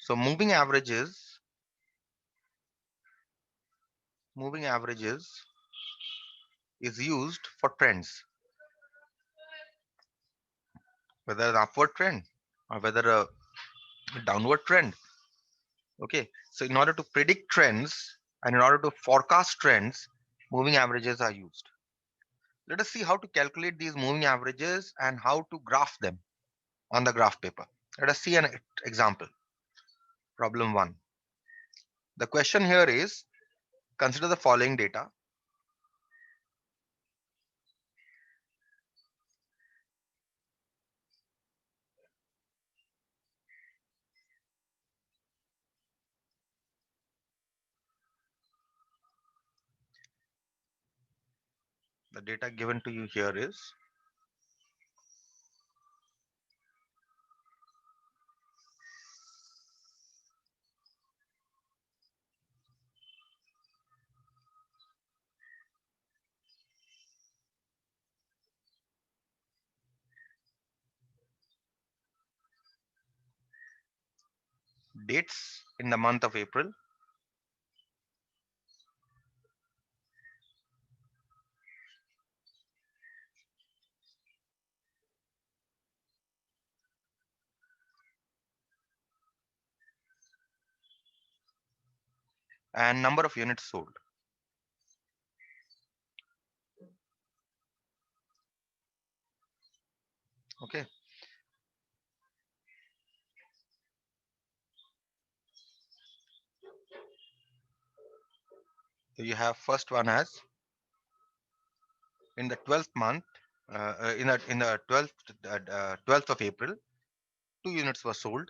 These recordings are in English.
So moving averages is used for trends, whether an upward trend or whether a downward trend. Okay, so in order to predict trends and in order to forecast trends, moving averages are used. Let us see how to calculate these moving averages and how to graph them on the graph paper. Let us see an example. Problem 1. The question here is, consider the following data. The data given to you here is dates in the month of April, and number of units sold. Okay, so you have first one as in the 12th month, in the 12th of April, 2 units were sold.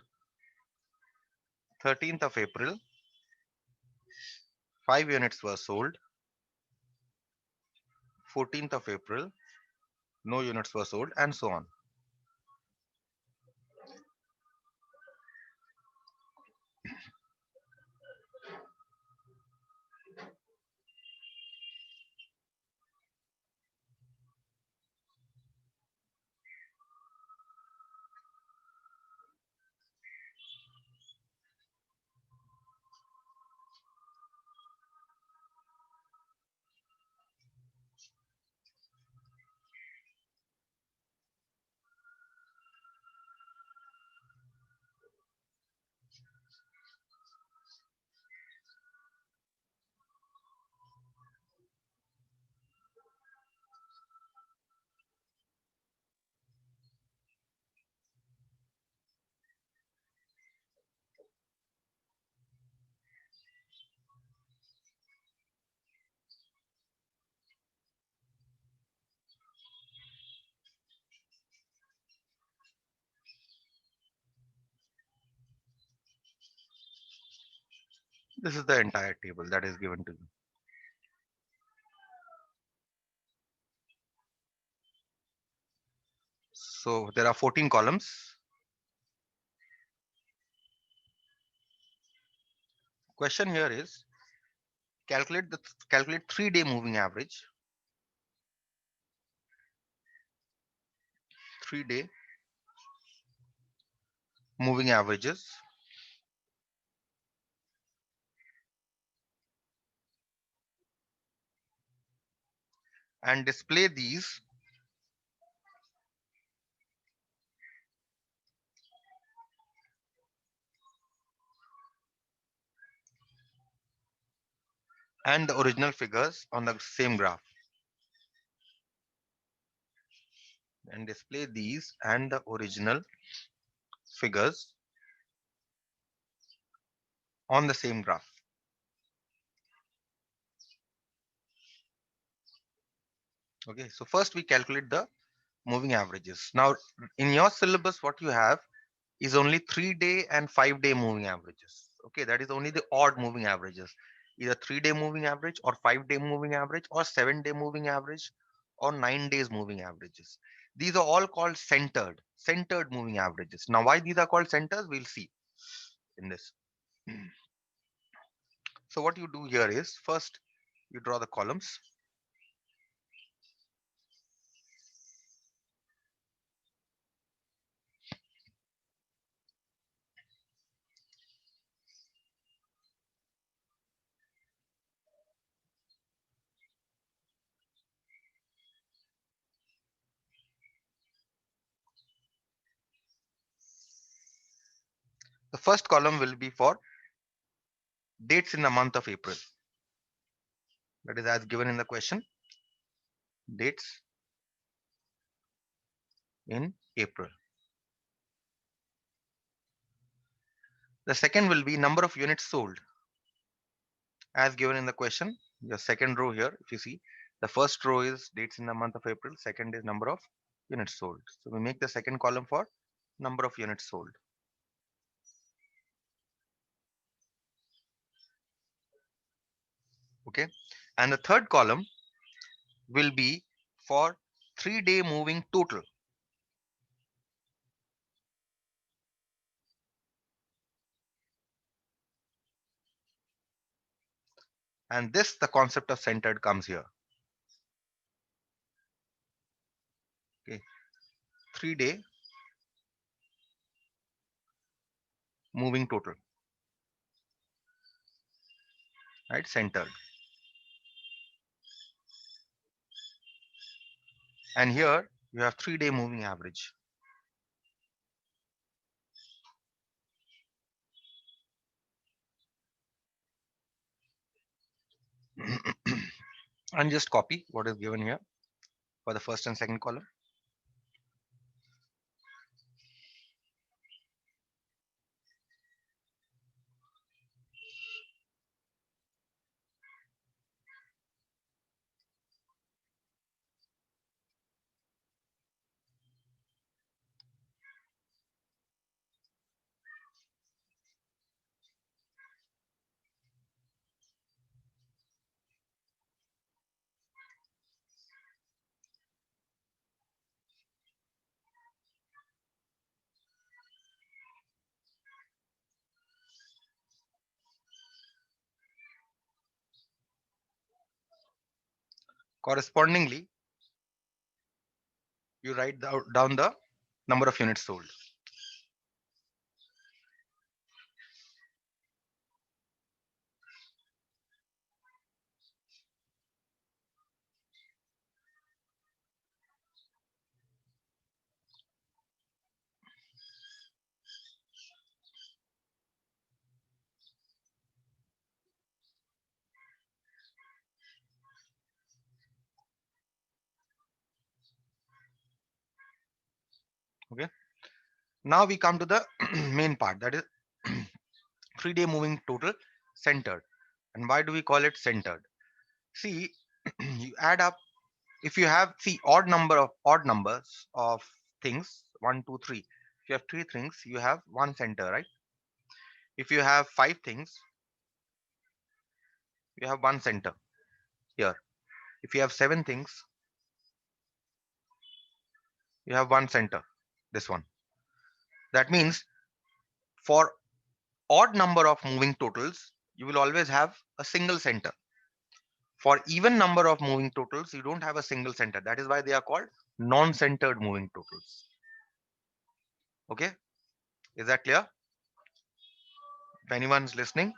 13th of April, 5 units were sold. 14th of April, no units were sold, and so on. This is the entire table that is given to you. So there are 14 columns. Question here is, calculate 3-day moving average. 3-day moving averages and display these and the original figures on the same graph. And display these and the original figures on the same graph. Okay, so first we calculate the moving averages. Now, in your syllabus, what you have is only 3-day and 5-day moving averages. Okay, that is only the odd moving averages, either 3-day moving average or 5-day moving average or 7-day moving average or 9 days moving averages. These are all called centered moving averages. Now, why these are called centers, we'll see in this. So what you do here is, first you draw the columns. The first column will be for dates in the month of April. That is as given in the question. Dates in April. The second will be number of units sold as given in the question. The second row here, if you see, the first row is dates in the month of April. Second is number of units sold. So we make the second column for number of units sold. Okay. And the third column will be for 3-day moving total. And this, the concept of centered comes here. Okay. 3-day moving total. Right. Centered. And here you have 3-day moving average. And just copy what is given here for the first and second column. Correspondingly, you write down the number of units sold. Okay. Now we come to the main part, that is 3-day moving total centered. And why do we call it centered? See, you add up. If you have odd numbers of things, 1, 2, 3. If you have 3 things, you have one center, right? If you have 5 things, you have one center here. If you have 7 things, you have one center. This one. That means for odd number of moving totals, you will always have a single center. For even number of moving totals, you don't have a single center. That is why they are called non-centered moving totals. Okay, is that clear? If anyone's listening.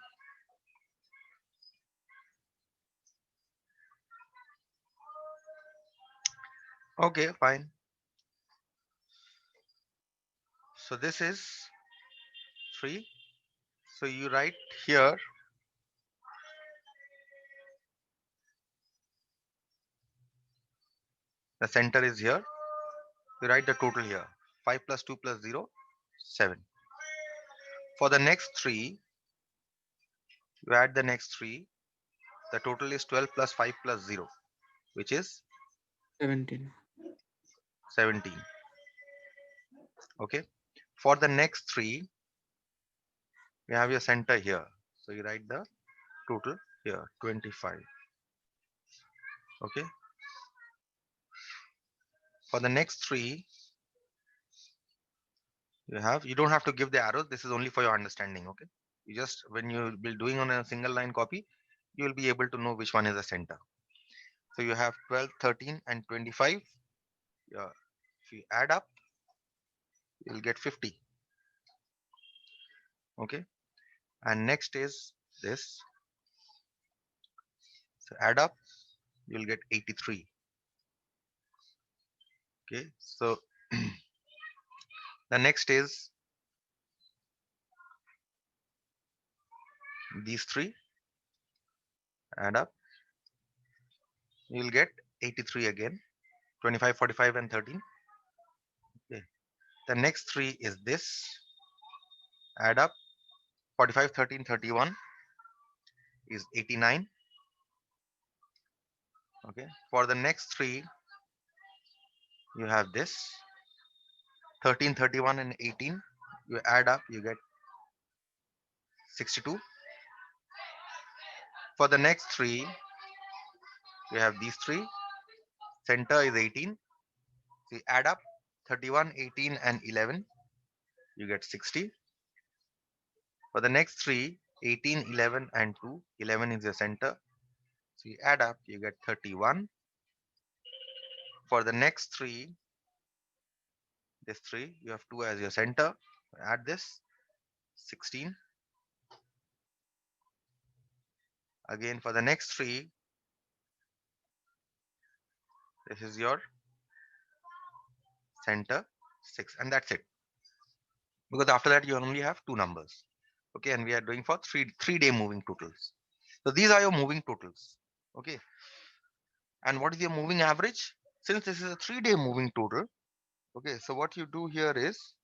Okay, fine. So this is 3. So you write here the center is here. You write the total here. 5 plus 2 plus 0, 7. For the next 3, you add the next 3. The total is 12 plus 5 plus 0, which is 17. 17. Okay. For the next 3, you have your center here. So you write the total here, 25. Okay. For the next 3, you don't have to give the arrows. This is only for your understanding. Okay. You just, when you will be doing on a single line copy, you will be able to know which one is the center. So you have 12, 13 and 25. Yeah. If you add up, you'll get 50. Okay. And next is this. So add up, you'll get 83. Okay. So the next is these three, add up, you will get 83 again, 25, 45, and 13. Okay. The next three is this, add up, 45, 13, 31 is 89. Okay. For the next three, you have this, 13, 31, and 18. You add up, you get 62. For the next three, you have these three, center is 18. So you add up 31, 18, and 11, you get 60. For the next three, 18, 11, and 2, 11 is the center. So you add up, you get 31. For the next three, this three, you have 2 as your center. Add this, 16. Again, for the next three, this is your center, 6. And that's it. Because after that, you only have two numbers. Okay, and we are doing for three-day moving totals. So these are your moving totals. Okay, and what is your moving average? Since this is a 3-day moving total, okay, so what you do here is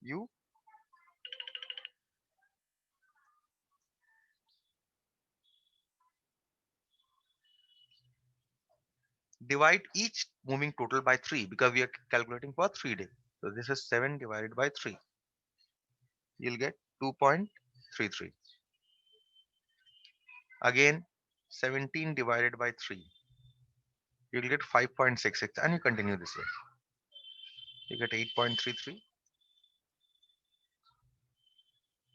you divide each moving total by 3 because we are calculating for 3 days. So this is 7 divided by 3. You'll get 2.33. Again, 17 divided by 3. You'll get 5.66, and you continue this way. You get 8.33,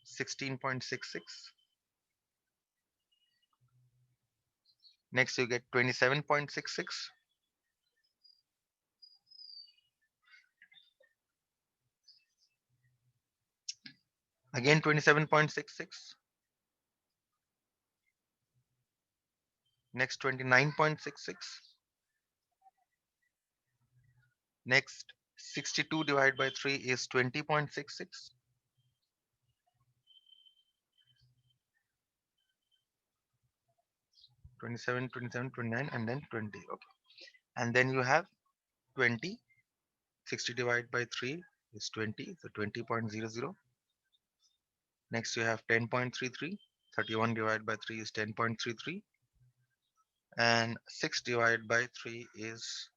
16.66. Next, you get 27.66. Again, 27.66. Next, 29.66. Next, 62 divided by 3 is 20.66. 27, 27, 29, and then 20. Okay. And then you have 20. 60 divided by 3 is 20. So 20.00. Next, you have 10.33. 31 divided by 3 is 10.33. And 6 divided by 3 is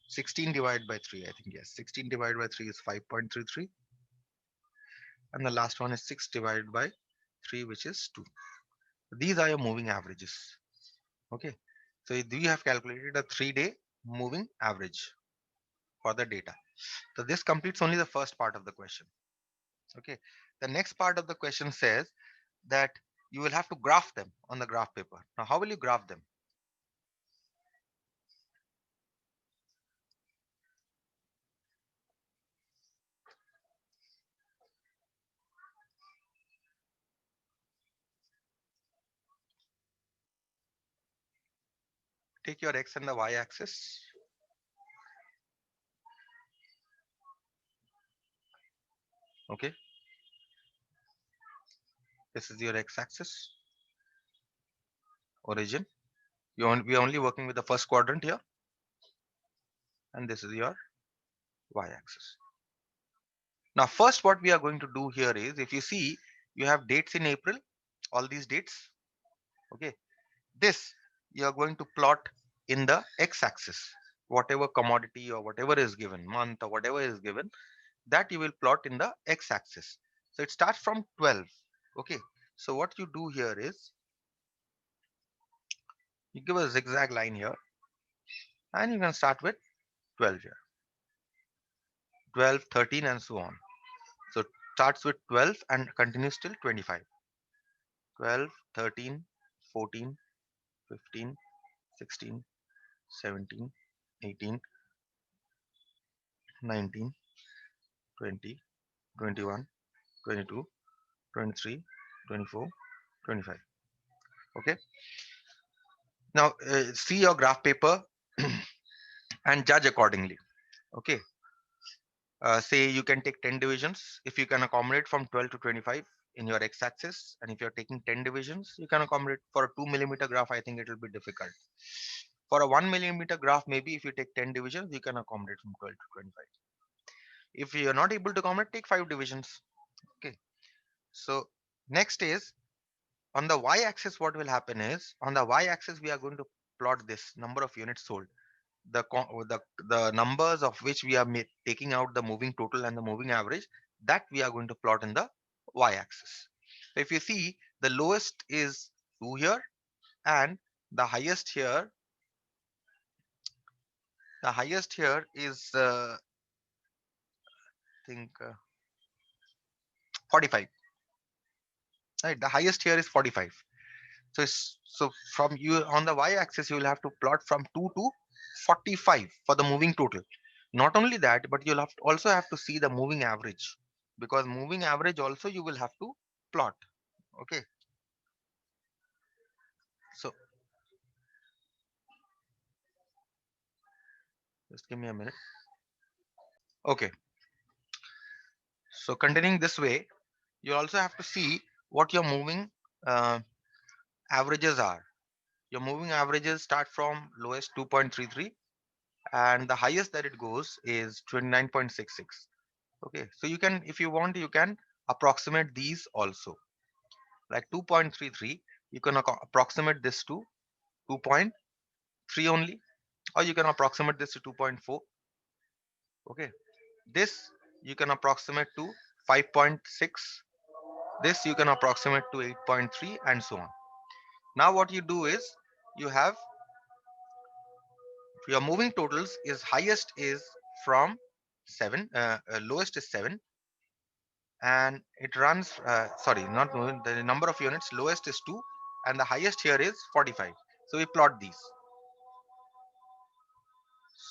16 divided by 3. I think, yes. 16 divided by 3 is 5.33. And the last one is 6 divided by 3, which is 2. These are your moving averages. Okay. So we have calculated a 3-day moving average for the data. So this completes only the first part of the question. Okay. The next part of the question says that you will have to graph them on the graph paper. Now, how will you graph them? Take your X and the Y axis. Okay. This is your X axis, origin. We are only working with the first quadrant here. And this is your Y axis. Now, first what we are going to do here is, if you see, you have dates in April, all these dates. Okay. This you are going to plot in the X axis. Whatever commodity or whatever is given, month or whatever is given, that you will plot in the X axis. So it starts from 12. Okay. So what you do here is you give a zigzag line here, and you can start with 12 here, 12, 13, and so on. So starts with 12 and continues till 25. 12, 13, 14, 15, 16, 17, 18, 19, 20, 21, 22, 23, 24, 25. Okay. Now see your graph paper and judge accordingly. Okay. Say you can take 10 divisions if you can accommodate from 12 to 25 in your x-axis, and if you're taking 10 divisions you can accommodate. For a 2 millimeter graph I think it will be difficult. For a 1 millimeter graph, maybe if you take 10 divisions you can accommodate from 12 to 25. If you're not able to accommodate, take 5 divisions. Okay, so next is on the y-axis. What will happen is, on the y-axis we are going to plot this number of units sold, the numbers of which we are taking out the moving total and the moving average, that we are going to plot in the y-axis. So if you see, the lowest is 2 here, and the highest here, is I think 45. Right, the highest here is 45. So so from you on the y-axis you will have to plot from 2 to 45 for the moving total. Not only that, but you'll also have to see the moving average, because moving average also you will have to plot. Okay, so just give me a minute. Okay, so continuing this way, you also have to see what your moving uh, averages are. Your moving averages start from lowest 2.33, and the highest that it goes is 29.66. Okay, so you can, if you want, you can approximate these also. Like 2.33, you can approximate this to 2.3 only, or you can approximate this to 2.4. Okay, this you can approximate to 5.6. This you can approximate to 8.3, and so on. Now what you do is, you have your moving totals is highest is from 7, lowest is 7, and it runs, sorry, not moving, the number of units, lowest is 2 and the highest here is 45. So we plot these.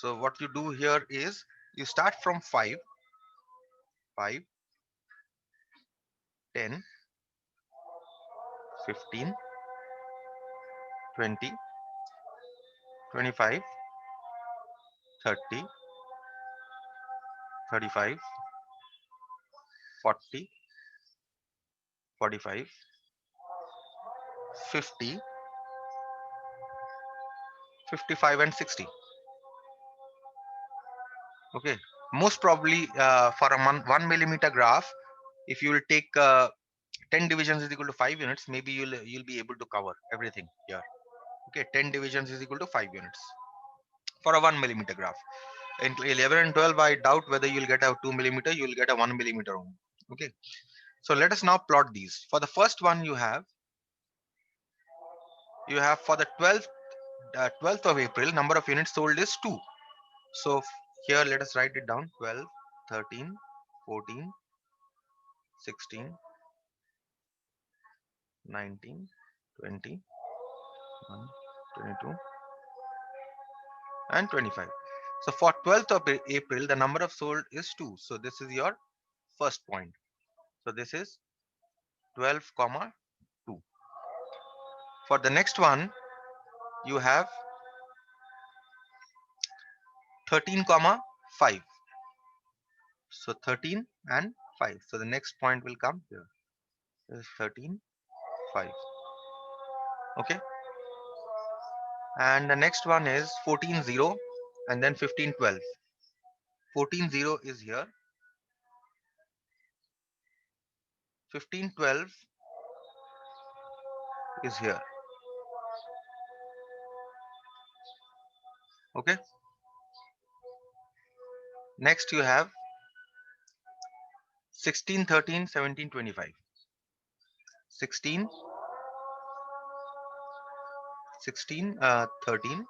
So what you do here is, you start from 5, 5, 10, 15, 20, 25, 30, 35, 40, 45, 50, 55, and 60. Okay, most probably for a 1 millimeter graph, if you will take 10 divisions is equal to 5 units, maybe you'll be able to cover everything here. Okay, 10 divisions is equal to 5 units for a 1 millimeter graph. In 11 and 12 I doubt whether you'll get a 2 millimeter, you'll get a 1 millimeter only. Okay, so let us now plot these. For the first one, you have for the 12th of April, number of units sold is 2. So here let us write it down: 12, 13, 14, 16, 19, 20, 22, and 25. So for 12th of April, the number of sold is 2. So this is your first point. So this is 12 comma 2. For the next one, you have 13 comma 5. So 13 and 5. So the next point will come here. This is 13, 5. Okay. And the next one is 14, 0, and then 15, 12. 14, 0 is here. 15, 12 is here. Okay. Next you have 16, 13, 17, 25. 16, 16, 13,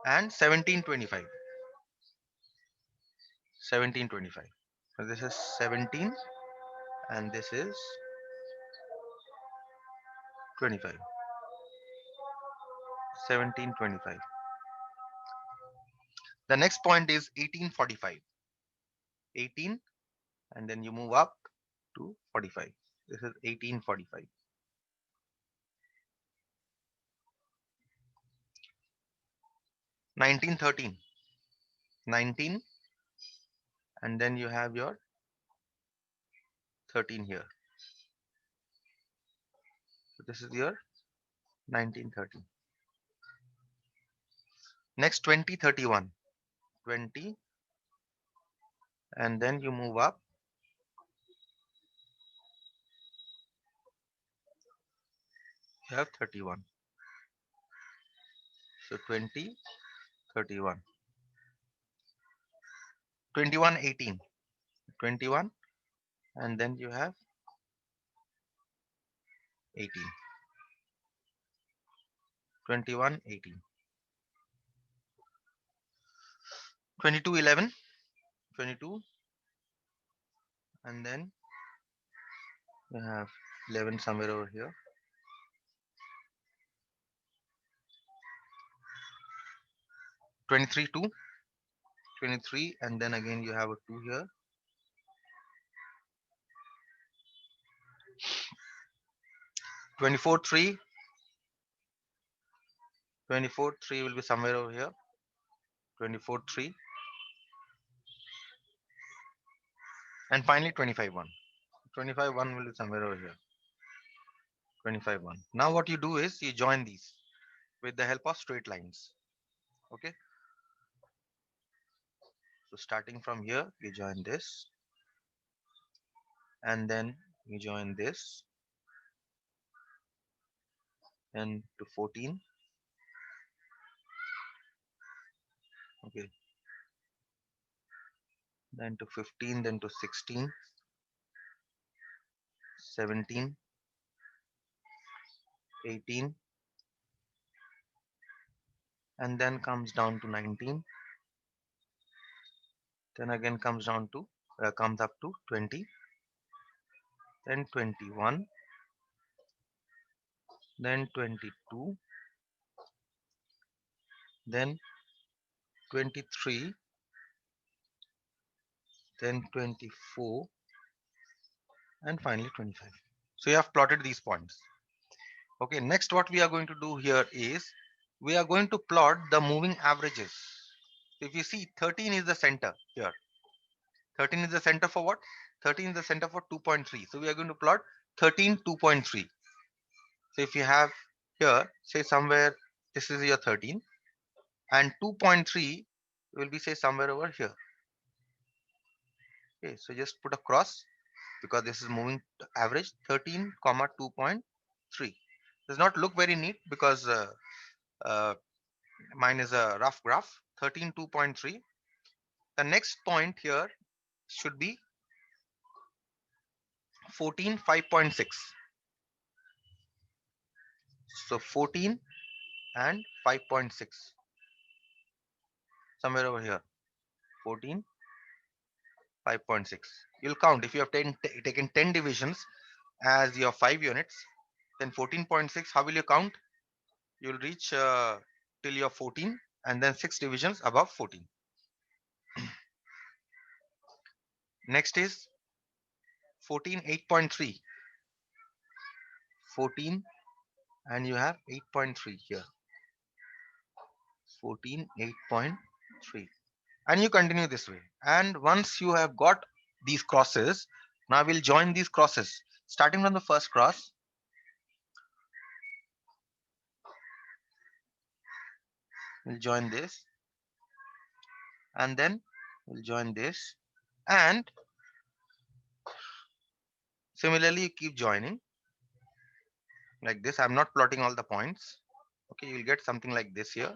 and 17, 25. 17, 25. So this is 17 and this is 25. 17, 25. The next point is 18, 45. 18, and then you move up to 45. This is 18, 45. 19, 13, 19, and then you have your 13 here. So this is your 19, 13. Next 20, 31, 20, and then you move up. You have 31. So 20, 31, 21, 18, 21, and then you have 18, 21, 18, 22, 11, 22, and then you have 11 somewhere over here. 23, 2, 23, and then again you have a 2 here. 24, 3, 24, 3 will be somewhere over here. 24, 3, and finally 25, 1. 25, 1 will be somewhere over here. 25, 1. Now what you do is you join these with the help of straight lines. Okay. So starting from here, you join this, and then you join this, and to 14. Okay. Then to 15, then to 16, 17, 18, and then comes down to 19. Then again comes down to comes up to 20, then 21, then 22, then 23, then 24, and finally 25. So you have plotted these points. Okay, next what we are going to do here is we are going to plot the moving averages. If you see 13 is the center here. 13 is the center for what? 13 is the center for 2.3. So we are going to plot 13, 2.3. So if you have here, say somewhere, this is your 13, and 2.3 will be say somewhere over here. Okay, so just put a cross because this is moving average 13, comma 2.3. Does not look very neat because uh, mine is a rough graph. 13, 2.3. The next point here should be 14, 5.6. So 14 and 5.6 somewhere over here. 14, 5.6. You'll count if you have taken 10 divisions as your 5 units, then 14.6. How will you count? You'll reach till your 14, and then 6 divisions above 14. Next is 14, 8.3. 14, and you have 8.3 here. 14, 8.3, and you continue this way. And once you have got these crosses, now we'll join these crosses starting from the first cross. We'll join this, and then we'll join this, and similarly you keep joining like this. I'm not plotting all the points. Okay, you'll get something like this here.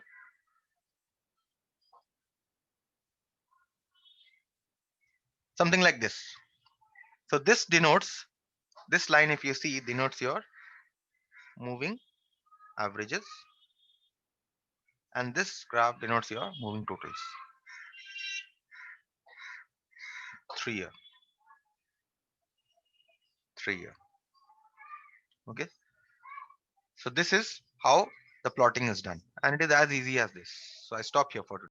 Something like this. So this denotes, this line if you see denotes your moving averages, and this graph denotes your moving totals. 3 year, 3 year. Okay, so this is how the plotting is done, and it is as easy as this. So I stop here for today.